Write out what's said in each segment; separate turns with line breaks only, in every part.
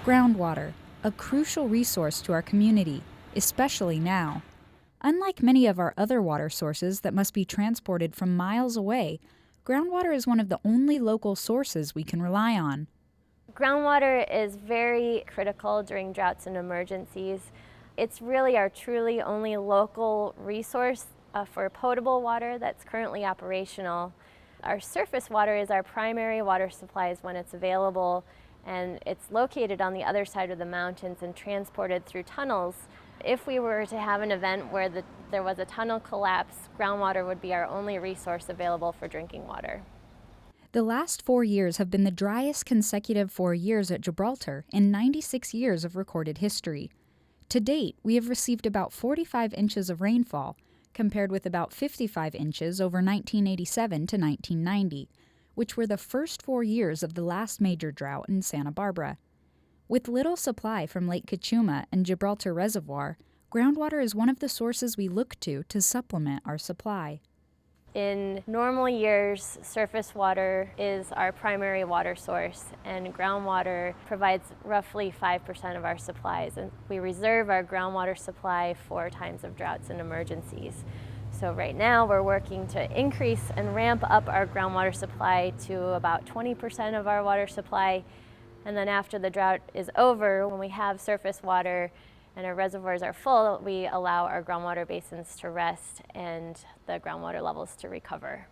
Groundwater, a crucial resource to our community, especially now. Unlike many of our other water sources that must be transported from miles away, groundwater is one of the only local sources we can rely on.
Groundwater is very critical during droughts and emergencies. It's really our truly only local resource for potable water that's currently operational. Our surface water is our primary water supplies when it's available, and it's located on the other side of the mountains and transported through tunnels. If we were to have an event where there was a tunnel collapse, groundwater would be our only resource available for drinking water.
The last 4 years have been the driest consecutive 4 years at Gibraltar in 96 years of recorded history. To date, we have received about 45 inches of rainfall, compared with about 55 inches over 1987 to 1990, which were the first 4 years of the last major drought in Santa Barbara. With little supply from Lake Cachuma and Gibraltar Reservoir, groundwater is one of the sources we look to supplement our supply.
In normal years, surface water is our primary water source, and groundwater provides roughly 5% of our supplies. And we reserve our groundwater supply for times of droughts and emergencies. So right now we're working to increase and ramp up our groundwater supply to about 20% of our water supply. And then after the drought is over, when we have surface water and our reservoirs are full, we allow our groundwater basins to rest and the groundwater levels to recover.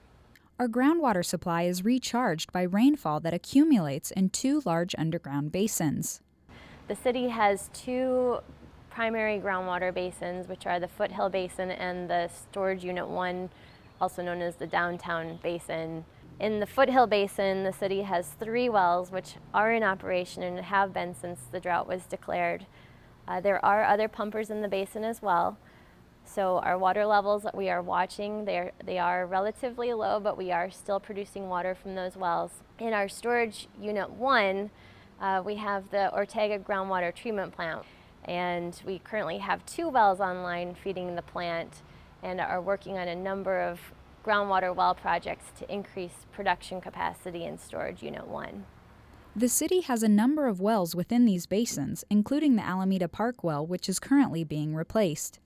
Our groundwater supply is recharged by rainfall that accumulates in 2 large underground basins.
The city has 2 primary groundwater basins, which are the Foothill Basin and the Storage Unit 1, also known as the Downtown Basin. In the Foothill Basin, the city has 3 wells which are in operation and have been since the drought was declared. There are other pumpers in the basin as well. So our water levels that we are watching, they are relatively low, but we are still producing water from those wells. In our Storage Unit 1, we have the Ortega Groundwater Treatment Plant, and we currently have 2 wells online feeding the plant and are working on a number of groundwater well projects to increase production capacity in Storage Unit 1.
The city has a number of wells within these basins, including the Alameda Park well, which is currently being replaced.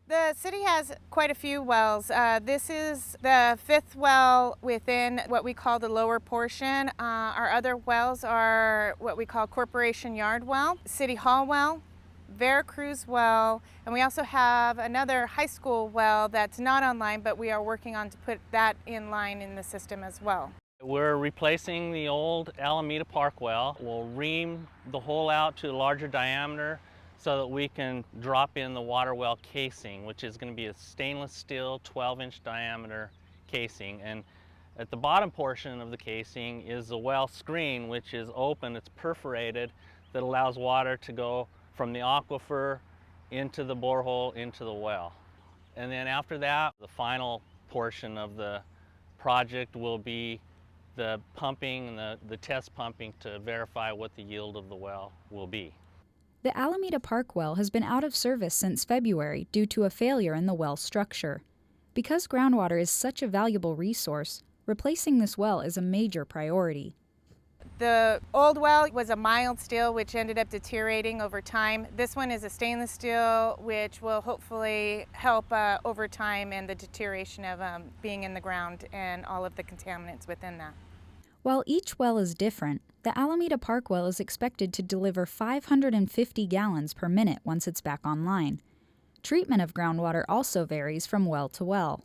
The city has quite a few wells. This is the 5th well within what we call the lower portion. Our other wells are what we call Corporation Yard well, City Hall well, Veracruz well, and we also have another high school well that's not online, but we are working on to put that in line in the system as well.
We're replacing the old Alameda Park well. We'll ream the hole out to a larger diameter so that we can drop in the water well casing, which is going to be a stainless steel 12-inch diameter casing. And at the bottom portion of the casing is the well screen, which is open, it's perforated, that allows water to go from the aquifer into the borehole into the well. And then after that, the final portion of the project will be the pumping and the test pumping to verify what the yield of the well will be.
The Alameda Park well has been out of service since February due to a failure in the well structure. Because groundwater is such a valuable resource, replacing this well is a major priority.
The old well was a mild steel, which ended up deteriorating over time. This one is a stainless steel, which will hopefully help over time and the deterioration of being in the ground and all of the contaminants within that.
While each well is different, the Alameda Park well is expected to deliver 550 gallons per minute once it's back online. Treatment of groundwater also varies from well to well.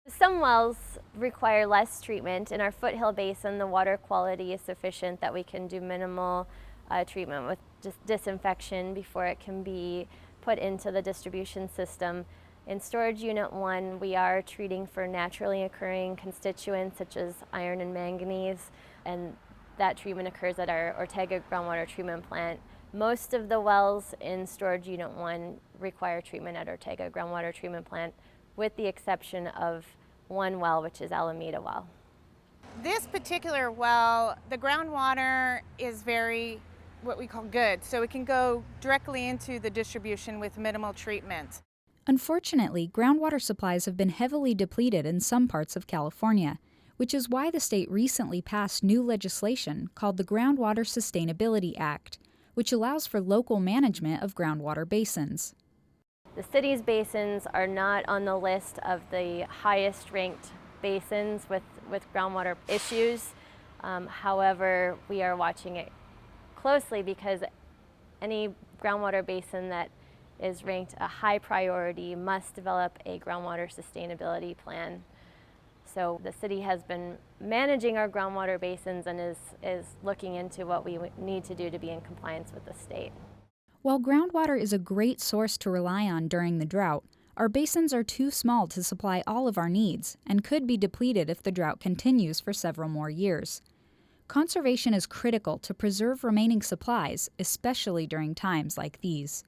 Some wells require less treatment. In our Foothill Basin, the water quality is sufficient that we can do minimal treatment with just disinfection before it can be put into the distribution system. In Storage Unit 1, we are treating for naturally occurring constituents such as iron and manganese, and that treatment occurs at our Ortega Groundwater Treatment Plant. Most of the wells in Storage Unit 1 require treatment at Ortega Groundwater Treatment Plant, with the exception of one well, which is Alameda well.
This particular well, the groundwater is very, what we call good, so it can go directly into the distribution with minimal treatment.
Unfortunately, groundwater supplies have been heavily depleted in some parts of California, which is why the state recently passed new legislation called the Groundwater Sustainability Act, which allows for local management of groundwater basins.
The city's basins are not on the list of the highest ranked basins with groundwater issues. However, we are watching it closely because any groundwater basin that is ranked a high priority must develop a groundwater sustainability plan. So the city has been managing our groundwater basins and is looking into what we need to do to be in compliance with the state.
While groundwater is a great source to rely on during the drought, our basins are too small to supply all of our needs and could be depleted if the drought continues for several more years. Conservation is critical to preserve remaining supplies, especially during times like these.